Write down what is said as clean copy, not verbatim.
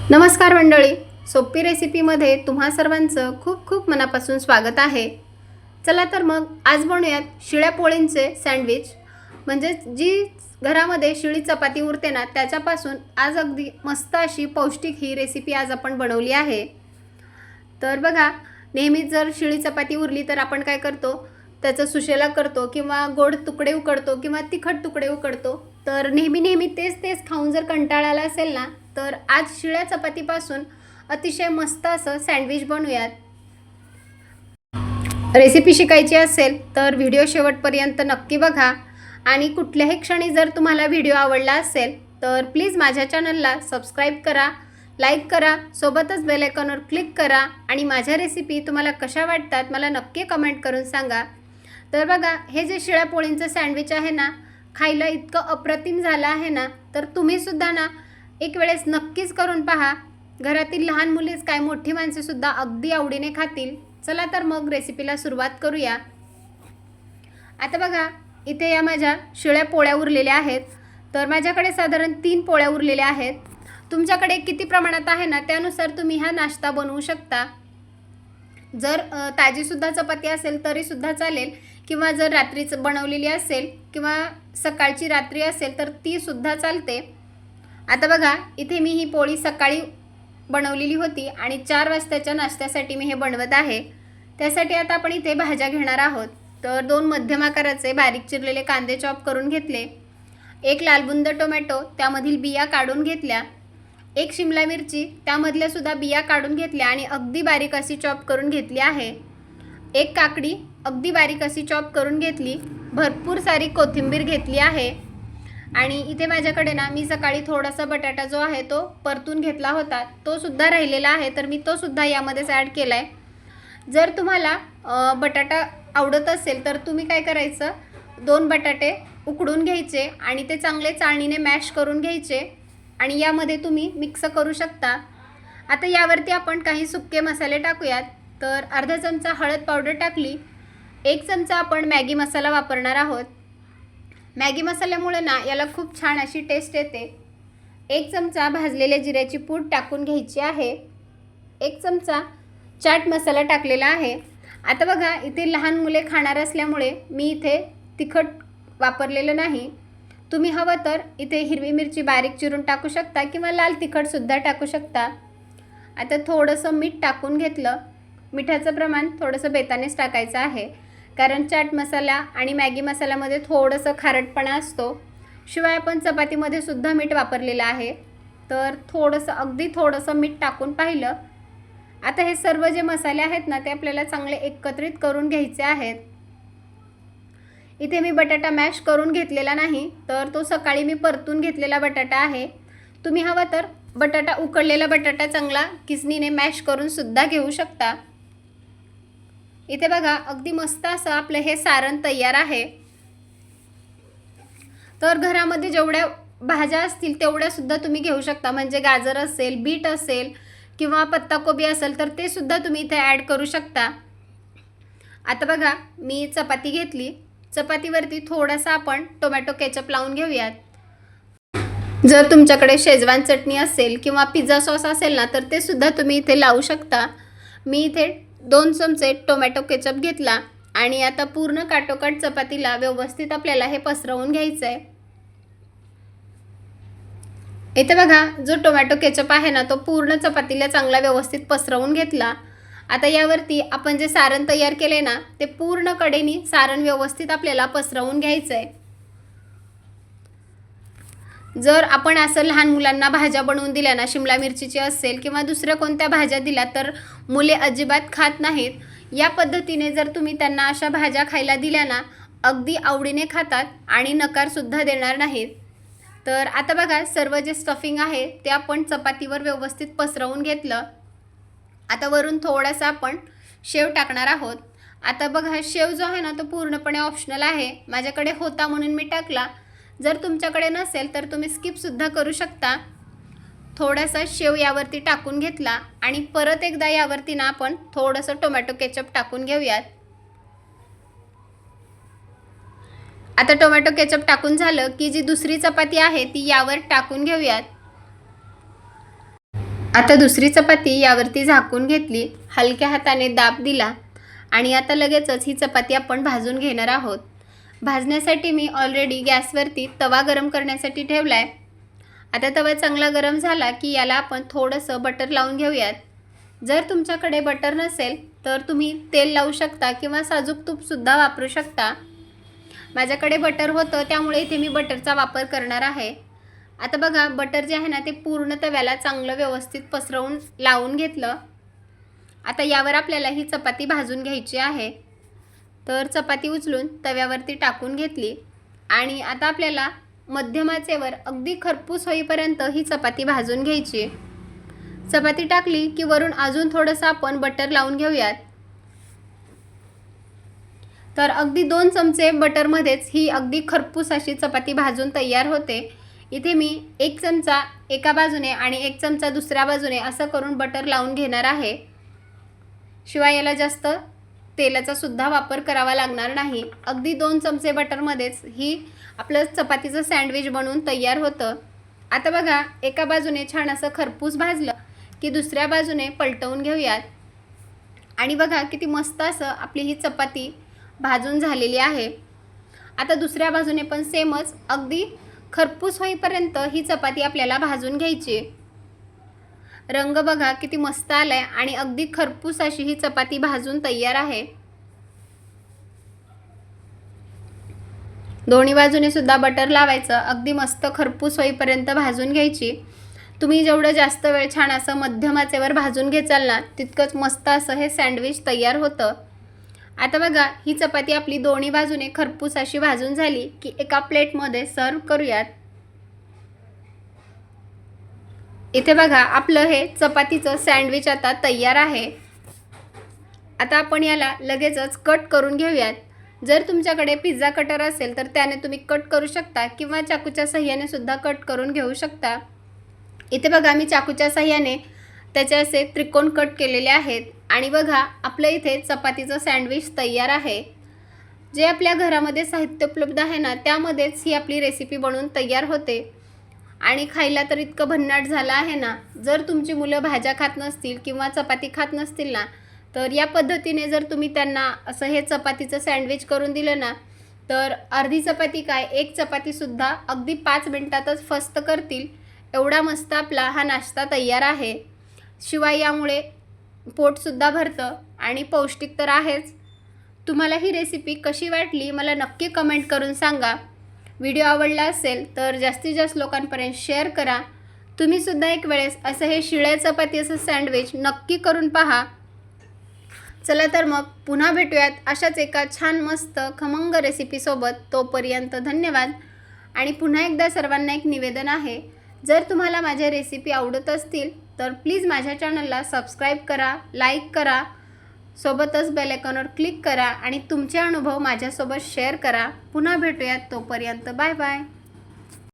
नमस्कार मंडळी, सोपी रेसिपीमध्ये तुम्हा सर्वांचं खूप खूप मनापासून स्वागत आहे। चला तर मग आज बनवूयात शिळ्या पोळींचे सँडविच। म्हणजे जी घरामध्ये शिळी चपाती उरते ना त्याच्यापासून आज अगदी मस्त अशी पौष्टिक ही रेसिपी आज आपण बनवली आहे। तर बघा, नेहमीच जर शिळी चपाती उरली तर आपण काय करतो, त्याचा सुशेला करतो किंवा गोड तुकडे उकडतो किंवा तिखट तुकडे उकडतो। तर नेहमी तेच तेच खाऊन जर कंटाळा आला असेल ना, तर आज शिळ्या चपातीपासून अतिशय मस्त असं सँडविच बनवूयात। रेसिपी शिकायची असेल तर व्हिडिओ शेवटपर्यंत नक्की बघा आणि कुठल्याही क्षणी जर तुम्हाला व्हिडिओ आवडला असेल तर प्लीज माझ्या चॅनलला सबस्क्राईब करा, लाईक करा, सोबतच बेल आयकॉनवर क्लिक करा आणि माझ्या रेसिपी तुम्हाला कशा वाटतात मला नक्की कमेंट करून सांगा। तर बघा, हे जे शिळ्या पोळींचं सँडविच आहे ना, खायला इतकं अप्रतिम झालं आहे ना, तर तुम्हीसुद्धा ना एक वेळेस नक्कीच करून पहा। घरातील लहान मुलीच काय मोठी माणसेसुद्धा अगदी आवडीने खातील। चला तर मग रेसिपीला सुरुवात करूया। आता बघा, इथे या माझ्या शिळ्या पोळ्या उरलेल्या आहेत। तर माझ्याकडे साधारण 3 पोळ्या उरलेल्या आहेत। तुमच्याकडे किती प्रमाणात आहे ना त्यानुसार तुम्ही हा नाश्ता बनवू शकता। जर ताजीसुद्धा चपाती असेल तरीसुद्धा चालेल किंवा जर रात्रीच बनवलेली असेल किंवा सकाळची रात्री असेल तर तीसुद्धा चालते। आता बघा, इथे मी ही पोळी सकाळी बनवलेली होती आणि 4 वाजताच्या नाश्त्यासाठी मी हे बनवत आहे। त्यासाठी आता आपण इथे भाज्या घेणार आहोत। तर 2 मध्यम आकाराचे बारीक चिरलेले कांदे चॉप करून घेतले, 1 लालबुंद टोमॅटो त्यामधील बिया काढून घेतल्या, 1 शिमला मिरची त्यामधल्या सुद्धा बिया काढून घेतल्या आणि अगदी बारीक अशी चॉप करून घेतली आहे, 1 काकडी अगदी बारीक अशी चॉप करून घेतली, भरपूर सारी कोथिंबीर घेतली आहे। आणि इथे माझ्याकडे ना मी सकाळी थोडासा बटाटा जो आहे तो परतून घेतला होता, तो सुद्धा राहिलेला आहे, तर मी तो सुद्धा यामध्येच ॲड केला आहे। जर तुम्हाला बटाटा आवडत असेल तर तुम्ही काय करायचं, 2 बटाटे उकडून घ्यायचे आणि ते चांगले चाळणीने मॅश करून घ्यायचे आणि यामध्ये तुम्ही मिक्स करू शकता। आता यावरती आपण काही सुके मसाले टाकूयात। तर अर्धा चमचा हळद पावडर टाकली, 1 चमचा आपण मॅगी मसाला वापरणार आहोत। मॅगी मसाल्यामुळे ना याला खूप छान अशी टेस्ट येते। 1 चमचा भाजलेल्या जिऱ्याची पूड टाकून घ्यायची आहे, 1 चमचा चाट मसाला टाकलेला आहे। आता बघा, इथे लहान मुले खाणार असल्यामुळे मी इथे तिखट वापरलेलं नाही। तुम्ही हवं तर इथे हिरवी मिरची बारीक चिरून टाकू शकता किंवा लाल तिखटसुद्धा टाकू शकता। आता थोडंसं मीठ टाकून घेतलं। मिठाचं प्रमाण थोडंसं बेतानेच टाकायचं आहे, कारण चाट मसाला आणि मॅगी मसाल्यामध्ये थोडंसं खारटपणा असतो। शिवाय आपण चपातीमध्ये सुद्धा मीठ वापरलेलं आहे, तर थोडंसं अगदी थोडंसं मीठ टाकून पाहिलं। आता हे सर्व जे मसाले आहेत ना ते आपल्याला चांगले एकत्रित करून घ्यायचे आहेत। इथे मी बटाटा मॅश करून घेतलेला नाही, तर तो सकाळी मी परतून घेतलेला बटाटा आहे। तुम्ही हवा तर बटाटा उकडलेला बटाटा चांगला किसणीने मॅश करून सुद्धा घेऊ शकता। इथे बघा, अगदी मस्त असं आपलं हे सारण तयार आहे। तर घरामध्ये जेवढ्या भाज्या असतील तेवढ्या सुद्धा तुम्ही घेऊ शकता। म्हणजे गाजर असेल, बीट असेल किंवा पत्ताकोबी असेल तर ते सुद्धा तुम्ही इथे ॲड करू शकता। आता बघा, मी चपाती घेतली, चपातीवरती थोडासा आपण टोमॅटो केचप लावून घेऊयात। जर तुमच्याकडे शेजवान चटणी असेल किंवा पिझ्झा सॉस असेल ना तर ते सुद्धा तुम्ही इथे लावू शकता। मी इथे 2 चमचे टोमॅटो केचप घेतला आणि आता पूर्ण काटोकाट चपातीला व्यवस्थित आपल्याला हे पसरवून घ्यायचं आहे। इथे बघा, जो टोमॅटो केचप आहे ना तो पूर्ण चपातीला चांगला व्यवस्थित पसरवून घेतला। आता यावरती आपण जे सारण तयार केले ना ते पूर्ण कडेनी सारण व्यवस्थित आपल्याला पसरवून घ्यायचं आहे। जर आपण असं लहान मुलांना भाज्या बनवून दिल्या ना, शिमला मिरचीची असेल किंवा दुसऱ्या कोणत्या भाज्या दिल्या तर मुले अजिबात खात नाहीत। या पद्धतीने जर तुम्ही त्यांना अशा भाज्या खायला दिल्या ना, अगदी आवडीने खातात आणि नकारसुद्धा देणार नाहीत। तर आता बघा, सर्व जे स्टफिंग आहे ते आपण चपातीवर व्यवस्थित पसरवून घेतलं। आता वरून थोडासा आपण शेव टाकणार आहोत। आता बघा, शेव जो आहे ना तो पूर्णपणे ऑप्शनल आहे, माझ्याकडे होता म्हणून मी टाकला। जर तुमच्याकडे नसेल तर तुम्ही स्किपसुद्धा करू शकता। थोडासा शेव यावरती टाकून घेतला आणि परत एकदा यावरती ना आपण थोडंसं टोमॅटो केचप टाकून घेऊयात। आता टोमॅटो केचप टाकून झालं की जी दुसरी चपाती आहे ती यावर टाकून घेऊयात। आता दुसरी चपाती यावरती झाकून घेतली, हलक्या हाताने दाब दिला आणि आता लगेचच ही चपाती आपण भाजून घेणार आहोत. भाजण्यासाठी मी ऑलरेडी गॅसवरती तवा गरम करण्यासाठी ठेवला आहे. आता तवा चांगला गरम झाला की याला आपण थोडंसं बटर लावून घेऊयात. जर तुमच्याकडे बटर नसेल तर तुम्ही तेल लावू शकता किंवा साजूक तूपसुद्धा वापरू शकता. माझ्याकडे बटर होतं त्यामुळे इथे मी बटरचा वापर करणार आहे. आता बघा, बटर जे आहे ना ते पूर्ण तव्याला चांगलं व्यवस्थित पसरवून लावून घेतलं. आता यावर आपल्याला ही चपाती भाजून घ्यायची आहे. तर चपाती उचलून तव्यावरती टाकून घेतली आणि आता आपल्याला मध्यम आचेवर अगदी खरपूस होईपर्यंत ही चपाती भाजून घ्यायची. चपाती टाकली की वरून अजून थोडंसं आपण बटर लावून घेऊयात. तर अगदी 2 चमचे बटरमध्येच ही अगदी खरपूस अशी चपाती भाजून तयार होते. इथे मी 1 चमचा एका बाजूने आणि 1 चमचा दुसऱ्या बाजूने असं करून बटर लावून घेणार आहे. शिवाय याला जास्त तेलाचा सुद्धा वापर करावा लागणार नाही. अगदी 2 चमचे बटरमध्येच ही आपलं चपातीचं सँडविच बनवून तयार होतं. आता बघा, एका बाजूने छान असं खरपूस भाजलं की दुसऱ्या बाजूने पलटवून घेऊयात आणि बघा किती मस्त असं आपली ही चपाती भाजून झालेली आहे. आता दुसऱ्या बाजूने पण सेमच अगदी खरपूस होईपर्यंत ही चपाती आपल्याला भाजून घ्यायची. रंग बघा किती मस्त आलाय आणि अगदी खरपूस अशी ही चपाती भाजून तयार आहे. दोन्ही बाजूने सुद्धा बटर लावायचं, अगदी मस्त खरपूस होईपर्यंत भाजून घ्यायची. तुम्ही जेवढं जास्त वेळ छान असं मध्यम आचेवर भाजून घेचाल ना तितकंच मस्त असं हे सँडविच तयार होतं. आता बघा, ही चपाती आपली दोन्ही बाजूने खरपूस अशी भाजून झाली की एका प्लेटमध्ये सर्व करूयात. इथे बघा, आपलं हे चपातीचं सँडविच आता तयार आहे. आता आपण याला लगेचच कट करून घेऊयात. जर तुमच्याकडे पिझ्झा कटर असेल तर त्याने तुम्ही कट करू शकता किंवा चाकूच्या साह्याने सुद्धा कट करून घेऊ शकता. इथे बघा, मी चाकूच्या साह्याने त्याचे असे त्रिकोण कट केलेले आहेत आणि बघा, आपलं इथे चपातीचं सँडविच तयार आहे. जे आपल्या घरामध्ये साहित्य उपलब्ध आहे ना त्यामध्येच ही आपली रेसिपी बनवून तयार होते आणि खायला तर इतकं भन्नाट झालं आहे ना. जर तुमची मुलं भाज्या खात नसतील किंवा चपाती खात नसतील ना तर या पद्धतीने जर तुम्ही त्यांना असं हे चपातीचं सँडविच करून दिलं ना तर अर्धी चपाती काय, 1 चपातीसुद्धा अगदी 5 मिनिटातच फस्त करतील. एवढा मस्त आपला हा नाश्ता तयार आहे. शिवाय यामुळे पोटसुद्धा भरतं आणि पौष्टिक तर आहेच. तुम्हाला ही रेसिपी कशी वाटली मला नक्की कमेंट करून सांगा. व्हिडिओ आवडला असेल तर जास्तीत जास्त लोकांपर्यंत शेअर करा. तुम्हीसुद्धा एक वेळेस असं हे शिळ्या चपातीचं सँडविच नक्की करून पहा. चला तर मग पुन्हा भेटूयात अशाच एका छान मस्त खमंग रेसिपीसोबत. तोपर्यंत धन्यवाद. आणि पुन्हा एकदा सर्वांना एक निवेदन आहे, जर तुम्हाला माझ्या रेसिपी आवडत असतील तर प्लीज माझ्या चॅनलला सबस्क्राईब करा, लाईक करा, सोबतच बेल आयकॉनवर क्लिक करा आणि तुमचे अनुभव माझ्यासोबत शेअर करा. पुन्हा भेटूयात. तोपर्यंत बाय बाय.